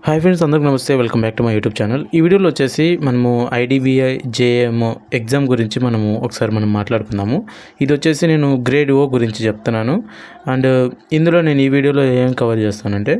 Hi friends, అందరికీ నమస్తే. Welcome back to my YouTube channel. ఈ వీడియోలో వచ్చేసి మనము ఐడిబిఐ జేఎం ఎగ్జామ్ గురించి మనం మాట్లాడుకుందాము. ఇది వచ్చేసి నేను గ్రేడ్ ఓ గురించి చెప్తున్నాను. అండ్ ఇందులో నేను ఈ వీడియోలో ఏం కవర్ చేస్తానంటే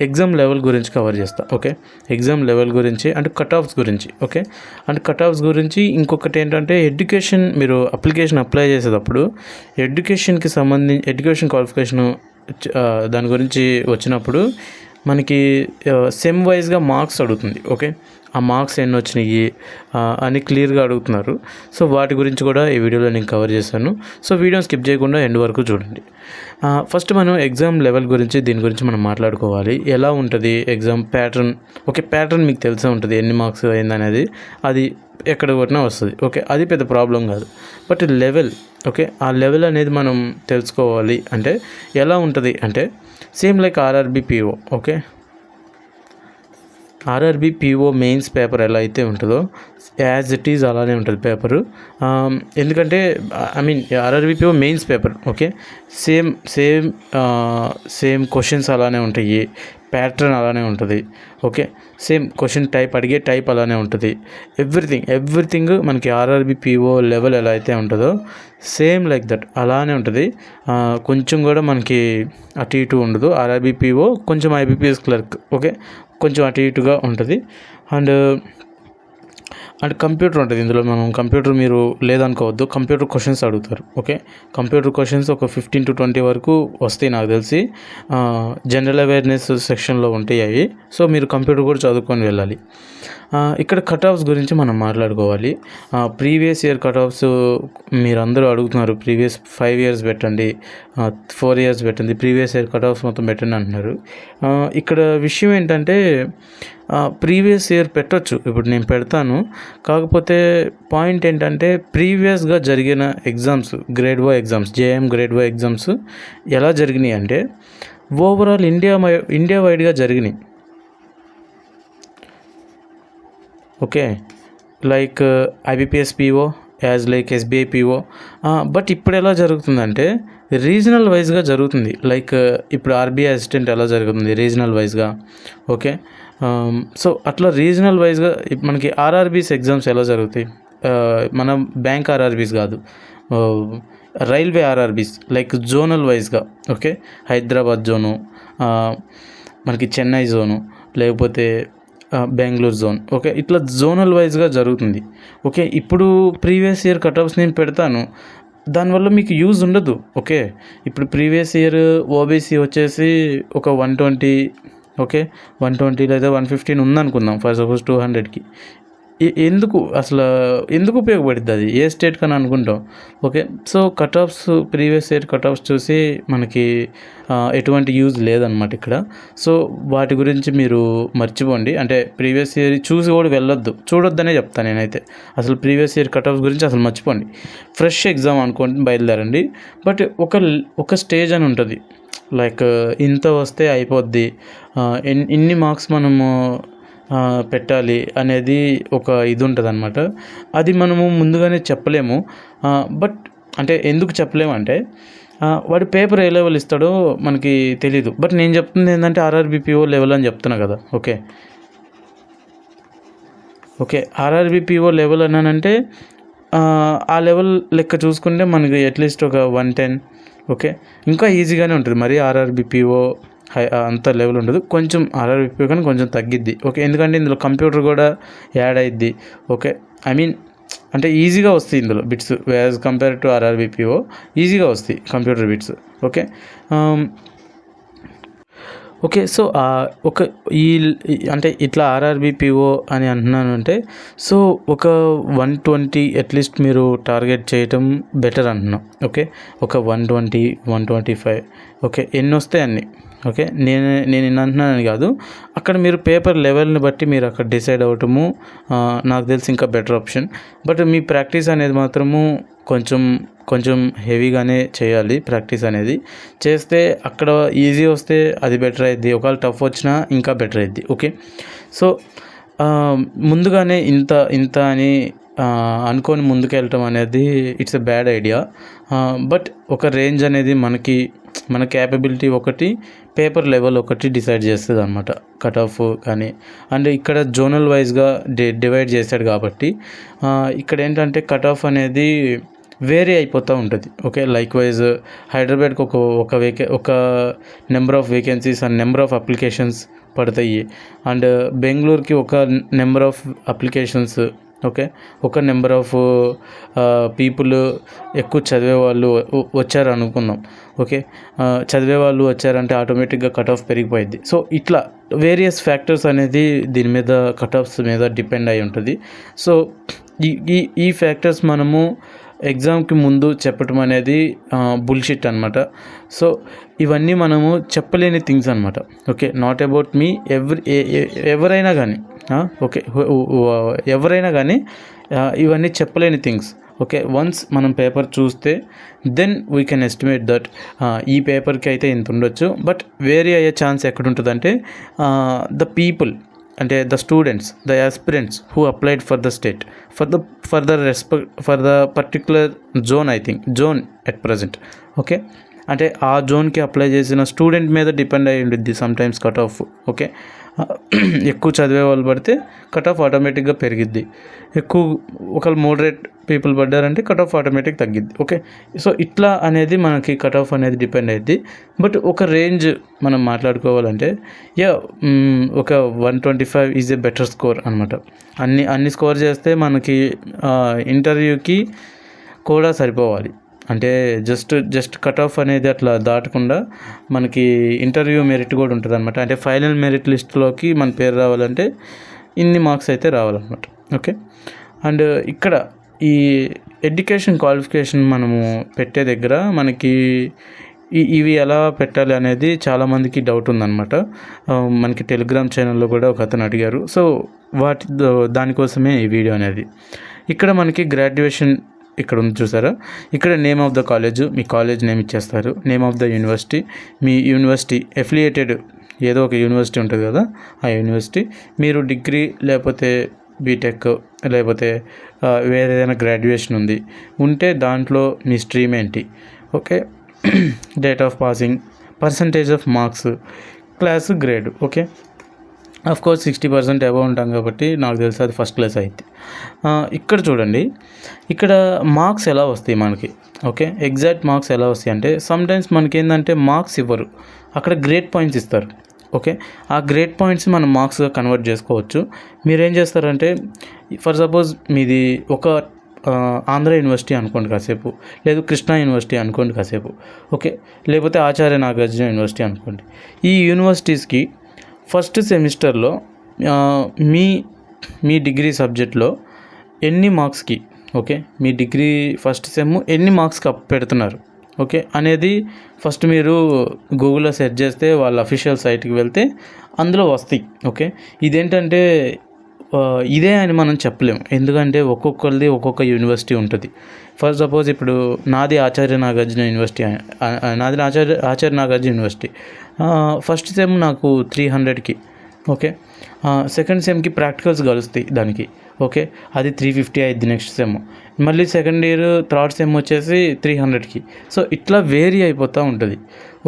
ఎగ్జామ్ లెవెల్ గురించి కవర్ చేస్తాను. ఓకే, ఎగ్జామ్ లెవెల్ గురించి అండ్ కట్ ఆఫ్స్ గురించి. ఓకే, అండ్ కట్ ఆఫ్స్ గురించి ఇంకొకటి ఏంటంటే ఎడ్యుకేషన్, మీరు అప్లికేషన్ అప్లై చేసేటప్పుడు ఎడ్యుకేషన్కి సంబంధించి ఎడ్యుకేషన్ క్వాలిఫికేషను దాని గురించి వచ్చినప్పుడు మనకి సెమ్ వైజ్గా మార్క్స్ అడుగుతుంది. ఓకే, ఆ మార్క్స్ ఎన్ని వచ్చినాయి అని క్లియర్గా అడుగుతున్నారు. సో వాటి గురించి కూడా ఈ వీడియోలో నేను కవర్ చేశాను. సో వీడియో స్కిప్ చేయకుండా ఎండ్ వరకు చూడండి. ఫస్ట్ మనం ఎగ్జామ్ లెవెల్ గురించి, దీని గురించి మనం మాట్లాడుకోవాలి. ఎలా ఉంటుంది ఎగ్జామ్ ప్యాటర్న్? ఓకే, ప్యాటర్న్ మీకు తెలిసే ఉంటుంది, ఎన్ని మార్క్స్ అయిందనేది. అది ఎక్కడ కొట్టినా వస్తుంది. ఓకే, అది పెద్ద ప్రాబ్లం కాదు. బట్ లెవెల్, ఓకే, ఆ లెవెల్ అనేది మనం తెలుసుకోవాలి. అంటే ఎలా ఉంటుంది అంటే same like RRB PO. Okay, RRB PO mains paper ఎలా అయితే ఉంటుందో యాజ్ ఇట్ ఈజ్ అలానే ఉంటుంది పేపరు. ఎందుకంటే RRB PO mains paper. Okay, same questions అలానే ఉంటాయి, ప్యాటర్న్ అలానే ఉంటుంది. ఓకే, సేమ్ క్వశ్చన్ టైప్, అడిగే టైప్ అలానే ఉంటుంది. ఎవ్రీథింగ్ మనకి ఆర్ఆర్బి పిఓ లెవెల్ ఎలా అయితే ఉంటుందో సేమ్ లైక్ దట్ అలానే ఉంటుంది. కొంచెం కూడా మనకి అటు ఇటు ఉండదు. ఆర్ఆర్బి పిఓ కొంచెం ఐబీపీఎస్ క్లర్క్, ఓకే, కొంచెం అటు ఇటుగా ఉంటుంది. అండ్ కంప్యూటర్ ఉంటుంది ఇందులో. కంప్యూటర్ మీరు లేదనుకోవద్దు, కంప్యూటర్ క్వశ్చన్స్ అడుగుతారు. ఓకే, కంప్యూటర్ క్వశ్చన్స్ ఒక 15 to 20 వరకు వస్తాయి నాకు తెలిసి. జనరల్ అవేర్నెస్ సెక్షన్లో ఉంటాయి అవి. సో మీరు కంప్యూటర్ కూడా చదువుకొని వెళ్ళాలి. ఇక్కడ కట్ ఆఫ్స్ గురించి మనం మాట్లాడుకోవాలి. ప్రీవియస్ ఇయర్ కట్ ఆఫ్స్ మీరు అందరూ అడుగుతున్నారు. ప్రీవియస్ 5 years పెట్టండి, 4 years పెట్టండి, ప్రీవియస్ ఇయర్ కట్ ఆఫ్స్ మొత్తం పెట్టండి అంటున్నారు. ఇక్కడ విషయం ఏంటంటే ప్రీవియస్ ఇయర్ పెట్టొచ్చు, ఇప్పుడు నేను పెడతాను. కాకపోతే పాయింట్ ఏంటంటే ప్రీవియస్గా జరిగిన ఎగ్జామ్స్, గ్రేడ్ ఓ ఎగ్జామ్స్, జేఎం గ్రేడ్ ఓ ఎగ్జామ్స్ ఎలా జరిగినాయి అంటే ఓవరాల్ ఇండియా వైడ్గా జరిగినాయి. Okay, like IBPS PO as like SBI PO. But ఇప్పుడు ఎలా జరుగుతుందంటే రీజనల్ వైజ్గా జరుగుతుంది. లైక్ ఇప్పుడు ఆర్బీఐ అసిస్టెంట్ ఎలా జరుగుతుంది రీజనల్ వైజ్గా. ఓకే, సో అట్లా రీజనల్ వైజ్గా మనకి ఆర్ఆర్బీస్ ఎగ్జామ్స్ ఎలా జరుగుతాయి. మన బ్యాంక్ ఆర్ఆర్బీస్ కాదు, రైల్వే ఆర్ఆర్బీస్ లైక్ జోనల్ వైజ్గా. ఓకే, హైదరాబాద్ జోను, మనకి చెన్నై జోను, లేకపోతే బెంగళూరు జోన్. ఓకే, ఇట్లా జోనల్ వైజ్గా జరుగుతుంది. ఓకే, ఇప్పుడు ప్రీవియస్ ఇయర్ కట్ ఆఫ్స్ నేను పెడతాను, దానివల్ల మీకు యూజ్ ఉండదు. ఓకే, ఇప్పుడు ప్రీవియస్ ఇయర్ ఓబీసీ వచ్చేసి ఒక 120, ఓకే, 120 లేదా 115 ఉందనుకుందాం ఫర్ సపోజ్ 200కి. ఎందుకు ఉపయోగపడుతుంది అది ఏ స్టేట్ కన్నా అనుకుంటాం. Okay, so cut offs, previous year cut offs చూసి మనకి ఎటువంటి యూజ్ లేదనమాట ఇక్కడ. సో వాటి గురించి మీరు మర్చిపోండి. అంటే ప్రీవియస్ ఇయర్ చూసి కూడా చూడొద్దనే చెప్తాను నేనైతే. అసలు ప్రీవియస్ ఇయర్ కట్ ఆఫ్స్ గురించి అసలు మర్చిపోండి. ఫ్రెష్ ఎగ్జామ్ అనుకోండి, బయలుదేరండి. బట్ ఒక స్టేజ్ అని ఉంటుంది, లైక్ ఇంత వస్తే అయిపోద్ది, ఇన్ని మార్క్స్ మనము పెట్టాలి అనేది ఒక ఇది ఉంటుంది అనమాట. అది మనము ముందుగానే చెప్పలేము. బట్ అంటే ఎందుకు చెప్పలేము అంటే వాడి పేపర్ ఏ లెవెల్ ఇస్తాడో మనకి తెలీదు. బట్ నేను చెప్తుంది ఏంటంటే ఆర్ఆర్బిపిఓ లెవెల్ అని చెప్తున్నా కదా. ఓకే, ఆర్ఆర్బిపిఓ లెవెల్ అన్నానంటే ఆ లెవెల్ లెక్క చూసుకుంటే మనకి అట్లీస్ట్ ఒక 110. ఓకే, ఇంకా ఈజీగానే ఉంటుంది. మరి ఆర్ఆర్బిపిఓ అంత లెవెల్ ఉండదు, కొంచెం ఆర్ఆర్బిపిఓ కానీ కొంచెం తగ్గిద్ది. ఓకే, ఎందుకంటే ఇందులో కంప్యూటర్ కూడా యాడ్ అయ్యిద్ది. ఓకే, అంటే ఈజీగా వస్తాయి ఇందులో బిట్స్ యాజ్ కంపేర్ టు ఆర్ఆర్బిపిఓ. ఈజీగా వస్తాయి కంప్యూటర్ బిట్స్. ఓకే, సో అంటే ఇట్లా ఆర్ఆర్బిపిఓ అని అంటున్నాను అంటే సో ఒక 120 అట్లీస్ట్ మీరు టార్గెట్ చేయటం బెటర్ అంటున్నాం. ఓకే, ఒక 120, 125. ఓకే, ఎన్ని వస్తాయి అన్ని. ఓకే, నేను అంటున్నానని కాదు, అక్కడ మీరు పేపర్ లెవెల్ని బట్టి మీరు అక్కడ డిసైడ్ అవ్వటము నాకు తెలిసి ఇంకా better option. But me practice అనేది మాత్రము కొంచెం హెవీగానే చేయాలి. ప్రాక్టీస్ అనేది చేస్తే అక్కడ ఈజీ వస్తే అది బెటర్ అయ్యిద్ది, ఒకవేళ టఫ్ వచ్చినా ఇంకా బెటర్ అయ్యిద్ది. ఓకే, సో ముందుగానే ఇంత అని అనుకొని ముందుకెళ్ళటం అనేది it's a bad idea. But ఒక రేంజ్ అనేది మన క్యాపబిలిటీ ఒకటి, పేపర్ లెవెల్ ఒకటి డిసైడ్ చేస్తుంది అనమాట కట్ ఆఫ్ కానీ. అండ్ ఇక్కడ జోనల్ వైజ్గా డివైడ్ చేశాడు కాబట్టి ఇక్కడ ఏంటంటే కట్ ఆఫ్ అనేది వేరీ అయిపోతూ ఉంటుంది. ఓకే, లైక్ వైజ్ హైదరాబాద్కి ఒక number of vacancies and number of applications పడతాయి. అండ్ బెంగళూరుకి ఒక నెంబర్ ఆఫ్ అప్లికేషన్స్, ఓకే, ఒక నెంబర్ ఆఫ్ పీపుల్ ఎక్కువ చదివే వాళ్ళు వచ్చారు అనుకుందాం. ఓకే, చదివే వాళ్ళు వచ్చారంటే ఆటోమేటిక్గా కట్ ఆఫ్ పెరిగిపోయింది. సో ఇట్లా వేరియస్ ఫ్యాక్టర్స్ అనేది దీని మీద కట్ ఆఫ్స్ మీద డిపెండ్ అయి ఉంటుంది. సో ఈ ఫ్యాక్టర్స్ మనము ఎగ్జామ్కి ముందు చెప్పటం అనేది బుల్షిట్ అనమాట. సో ఇవన్నీ మనము చెప్పలేని థింగ్స్ అనమాట. ఓకే, నాట్ అబౌట్ మీ, ఎవరైనా కానీ, ఓకే, ఎవరైనా కానీ ఇవన్నీ చెప్పలేని థింగ్స్. ఓకే, వన్స్ మనం పేపర్ చూస్తే then we can estimate that ఈ పేపర్కి అయితే ఇంత ఉండొచ్చు. బట్ వేరీ అయ్యే ఛాన్స్ ఎక్కడ ఉంటుందంటే ద పీపుల్, అంటే the students, the aspirants who applied for the state, for the particular zone, I think zone at present. Okay, అంటే ఆ జోన్కి అప్లై చేసిన స్టూడెంట్ మీద డిపెండ్ అయి ఉంటుంది సమ్టైమ్స్ కట్ ఆఫ్. ఓకే, ఎక్కువ చదివే వాళ్ళు పడితే కట్ ఆఫ్ ఆటోమేటిక్గా పెరిగిద్ది. ఒకళ్ళు మోడరేట్ పీపుల్ పడ్డారంటే కట్ ఆఫ్ ఆటోమేటిక్ తగ్గిద్ది. ఓకే, సో ఇట్లా అనేది మనకి కట్ ఆఫ్ అనేది డిపెండ్ అయ్యిద్ది. బట్ ఒక రేంజ్ మనం మాట్లాడుకోవాలంటే ఒక 125 ఈజ్ ఏ బెటర్ స్కోర్ అనమాట. అన్ని స్కోర్ చేస్తే మనకి ఇంటర్వ్యూకి కూడా సరిపోవాలి. అంటే జస్ట్ కట్ ఆఫ్ అనేది అట్లా దాటకుండా మనకి ఇంటర్వ్యూ మెరిట్ కూడా ఉంటుంది అనమాట. అంటే ఫైనల్ మెరిట్ లిస్ట్లోకి మన పేరు రావాలంటే ఇన్ని మార్క్స్ అయితే రావాలన్నమాట. ఓకే, అండ్ ఇక్కడ ఈ ఎడ్యుకేషన్ క్వాలిఫికేషన్ మనము పెట్టే దగ్గర మనకి ఇవి ఎలా పెట్టాలి అనేది చాలామందికి డౌట్ ఉందన్నమాట. మనకి టెలిగ్రామ్ ఛానల్లో కూడా ఒక అతను అడిగారు. సో దానికోసమే ఈ వీడియో అనేది. ఇక్కడ మనకి గ్రాడ్యుయేషన్ ఇక్కడ ఉంది చూసారా, ఇక్కడ నేమ్ ఆఫ్ ద కాలేజ్, మీ కాలేజ్ నేమ్ ఇచ్చేస్తారు. నేమ్ ఆఫ్ ద యూనివర్సిటీ, మీ యూనివర్సిటీ ఎఫిలియేటెడ్ ఏదో ఒక యూనివర్సిటీ ఉంటుంది కదా, ఆ యూనివర్సిటీ. మీరు డిగ్రీ లేకపోతే బీటెక్ లేకపోతే వేరే ఏదైనా గ్రాడ్యుయేషన్ ఉంటే దాంట్లో మీ స్ట్రీమ్ ఏంటి, okay, date of passing, percentage of marks, class, grade. Okay, course 60% above ఉంటాం కాబట్టి నాకు తెలిసి అది ఫస్ట్ క్లాస్ అయితే. ఇక్కడ చూడండి, ఇక్కడ మార్క్స్ ఎలా వస్తాయి మనకి. ఓకే, ఎగ్జాక్ట్ మార్క్స్ ఎలా వస్తాయి అంటే సమ్టైమ్స్ మనకి ఏంటంటే మార్క్స్ ఇవ్వరు, అక్కడ గ్రేడ్ పాయింట్స్ ఇస్తారు. ఓకే, ఆ గ్రేడ్ పాయింట్స్ మనం మార్క్స్గా కన్వర్ట్ చేసుకోవచ్చు. మీరేం చేస్తారంటే ఫర్ సపోజ్ మీది ఒక ఆంధ్ర యూనివర్సిటీ అనుకోండి కాసేపు, లేదు కృష్ణా యూనివర్సిటీ అనుకోండి కాసేపు, ఓకే, లేకపోతే ఆచార్య నాగార్జున యూనివర్సిటీ అనుకోండి. ఈ యూనివర్సిటీస్కి ఫస్ట్ సెమిస్టర్లో మీ డిగ్రీ సబ్జెక్ట్లో ఎన్ని మార్క్స్కి, ఓకే, మీ డిగ్రీ ఫస్ట్ సెమ్ ఎన్ని మార్క్స్కి పెడుతున్నారు, ఓకే, అనేది ఫస్ట్ మీరు గూగుల్లో సెర్చ్ చేస్తే వాళ్ళ అఫీషియల్ సైట్కి వెళ్తే అందులో వస్తాయి. ఓకే, ఇదేంటంటే ఇదే అని మనం చెప్పలేము, ఎందుకంటే ఒక్కొక్కరిది ఒక్కొక్క యూనివర్సిటీ ఉంటుంది. ఫర్ సపోజ్ ఇప్పుడు నాది ఆచార్య నాగార్జున యూనివర్సిటీ, నాది Acharya Nagarjuna university. First sem నాకు 300కి, ఓకే, సెకండ్ సెమ్కి ప్రాక్టికల్స్ కలుస్తాయి దానికి, ఓకే, అది 350 అయింది నెక్స్ట్ సెమ్. మళ్ళీ సెకండ్ ఇయర్ థర్డ్ సెమ్ వచ్చేసి 300కి. సో ఇట్లా వేరీ అయిపోతూ ఉంటుంది.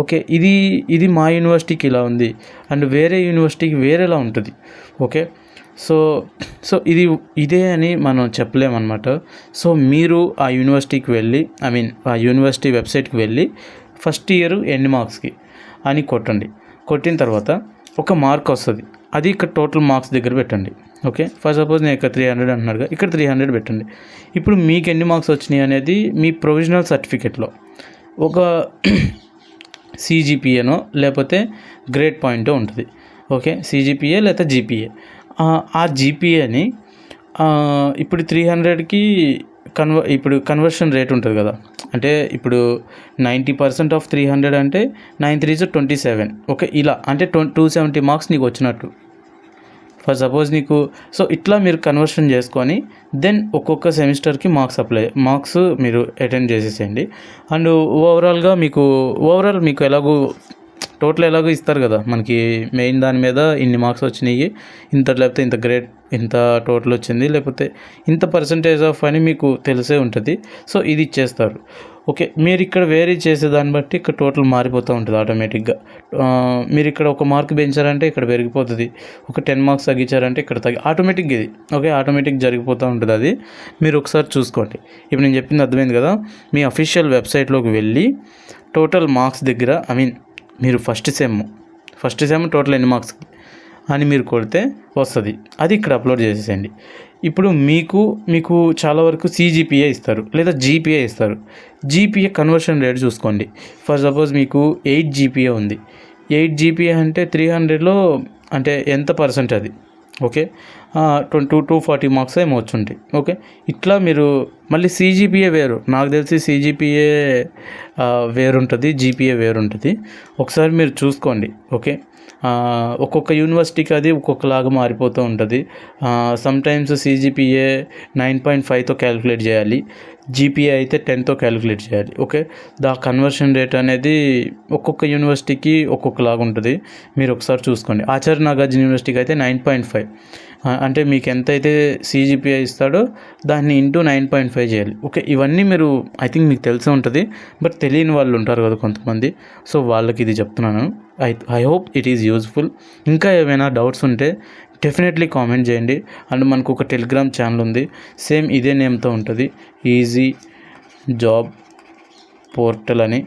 ఓకే, ఇది మా యూనివర్సిటీకి ఇలా ఉంది అండ్ వేరే యూనివర్సిటీకి వేరేలా ఉంటుంది. ఓకే, సో ఇదే అని మనం చెప్పలేమన్నమాట. సో మీరు ఆ యూనివర్సిటీకి వెళ్ళి, ఆ యూనివర్సిటీ వెబ్సైట్కి వెళ్ళి ఫస్ట్ ఇయర్ ఎన్ని మార్క్స్కి అని కొట్టిన తర్వాత ఒక మార్క్ వస్తుంది, అది ఇక్కడ టోటల్ మార్క్స్ దగ్గర పెట్టండి. ఓకే, ఫర్ సపోజ్ నేను ఇక్కడ 300 అంటున్నారుగా, ఇక్కడ 300 పెట్టండి. ఇప్పుడు మీకు ఎన్ని మార్క్స్ వచ్చినాయి అనేది మీ ప్రొవిజనల్ సర్టిఫికెట్లో ఒక సిజిపిఏనో లేకపోతే గ్రేడ్ పాయింటో ఉంటుంది. ఓకే, సిజిపిఏ లేదా జీపీఏ. ఆ జీపీఏని ఇప్పుడు 300కి ఇప్పుడు కన్వర్షన్ రేట్ ఉంటుంది కదా, అంటే ఇప్పుడు 90% ఆఫ్ 300 అంటే 9 3 27. ఓకే, ఇలా అంటే 270 మార్క్స్ నీకు వచ్చినట్టు ఫర్ సపోజ్ నీకు. సో ఇట్లా మీరు కన్వర్షన్ చేసుకొని దెన్ ఒక్కొక్క సెమిస్టర్కి మార్క్స్ మీరు అటెండ్ చేసేసేయండి. అండ్ ఓవరాల్ మీకు టోటల్ ఎలాగో ఇస్తారు కదా మనకి, మెయిన్ దాని మీద ఇన్ని మార్క్స్ వచ్చినాయి, లేకపోతే ఇంత గ్రేడ్, ఇంత టోటల్ వచ్చింది, లేకపోతే ఇంత పర్సంటేజ్ ఆఫ్ అని మీకు తెలిసే ఉంటుంది. సో ఇది ఇచ్చేస్తారు. ఓకే, మీరు ఇక్కడ వేరీ చేసేదాన్ని బట్టి ఇక్కడ టోటల్ మారిపోతూ ఉంటుంది ఆటోమేటిక్గా. మీరు ఇక్కడ ఒక మార్క్ పెంచారంటే ఇక్కడ పెరిగిపోతుంది, ఒక 10 మార్క్స్ తగ్గించారంటే ఇక్కడ ఆటోమేటిక్గా ఇది ఓకే ఆటోమేటిక్ జరిగిపోతూ ఉంటుంది. అది మీరు ఒకసారి చూసుకోండి. ఇప్పుడు నేను చెప్పింది అర్థమైంది కదా. మీ అఫీషియల్ వెబ్సైట్లోకి వెళ్ళి టోటల్ మార్క్స్ దగ్గర మీరు ఫస్ట్ సెమ్ టోటల్ ఎన్ని మార్క్స్ అని మీరు కొడితే వస్తుంది. అది ఇక్కడ అప్లోడ్ చేసేసేయండి. ఇప్పుడు మీకు చాలా వరకు CGPA ఇస్తారు లేదా GPA ఇస్తారు. GPA కన్వర్షన్ రేట్ చూసుకోండి. ఫర్ సపోజ్ మీకు 8 GPA ఉంది. 8 GPA అంటే 300లో అంటే ఎంత పర్సెంట్ అది ఓకే 240 మార్క్స్ ఏమో వచ్చుంటాయి. ఓకే, ఇట్లా మీరు మళ్ళీ CGPA వేరు, నాకు తెలిసి CGPA వేరుంటుంది, GPA వేరుంటుంది. ఒకసారి మీరు చూసుకోండి. ఓకే, ఒక్కొక్క యూనివర్సిటీకి అది ఒక్కొక్కలాగా మారిపోతూ ఉంటుంది. సమ్టైమ్స్ CGPA 9.5తో క్యాలిక్యులేట్ చేయాలి, GPA అయితే 10తో క్యాలిక్యులేట్ చేయాలి. ఓకే, కన్వర్షన్ రేట్ అనేది ఒక్కొక్క యూనివర్సిటీకి ఒక్కొక్కలాగా ఉంటుంది. మీరు ఒకసారి చూసుకోండి. ఆచార్య నాగార్జున యూనివర్సిటీకి అయితే 9.5 అంటే మీకు ఎంతైతే CGPA ఇస్తాడో దాన్ని ఇంటూ 9.5 చేయాలి. ఓకే, ఇవన్నీ మీరు ఐ థింక్ మీకు తెలిసే ఉంటుంది, బట్ తెలియని వాళ్ళు ఉంటారు కదా కొంతమంది. సో వాళ్ళకి ఇది చెప్తున్నాను. I hope it is useful. ఇంకా ఏమైనా డౌట్స్ ఉంటే డెఫినెట్లీ కామెంట్ చేయండి. అండ్ మనకు ఒక టెలిగ్రామ్ ఛానల్ ఉంది, సేమ్ ఇదే నేమ్తో ఉంటుంది, ఈజీ జాబ్ పోర్టల్ అని.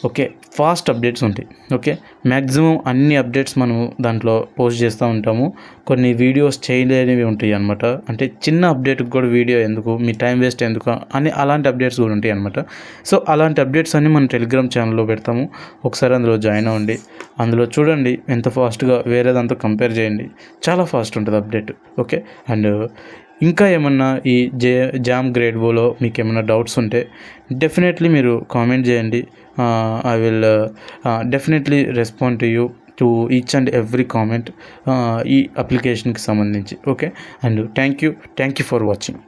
ఓకే, ఫాస్ట్ అప్డేట్స్ ఉంటాయి. ఓకే, మ్యాక్సిమం అన్ని అప్డేట్స్ మనము దాంట్లో పోస్ట్ చేస్తూ ఉంటాము. కొన్ని వీడియోస్ చేయలేనివి ఉంటాయి అనమాట. అంటే చిన్న అప్డేట్కి కూడా వీడియో ఎందుకు, మీ టైం వేస్ట్ ఎందుకు అని అలాంటి అప్డేట్స్ కూడా ఉంటాయి అనమాట. సో అలాంటి అప్డేట్స్ అన్ని మన టెలిగ్రామ్ ఛానల్లో పెడతాము. ఒకసారి అందులో జాయిన్ అవ్వండి. అందులో చూడండి ఎంత ఫాస్ట్గా వేరేదంతా కంపేర్ చేయండి, చాలా ఫాస్ట్ ఉంటుంది అప్డేట్. ఓకే, అండ్ ఇంకా ఏమన్నా ఈ జామ్ గ్రేడ్ ఓలో మీకు ఏమన్నా డౌట్స్ ఉంటే డెఫినెట్లీ మీరు కామెంట్ చేయండి. I will definitely respond to you to each and every comment ఈ అప్లికేషన్కి సంబంధించి. Okay, and thank you for watching.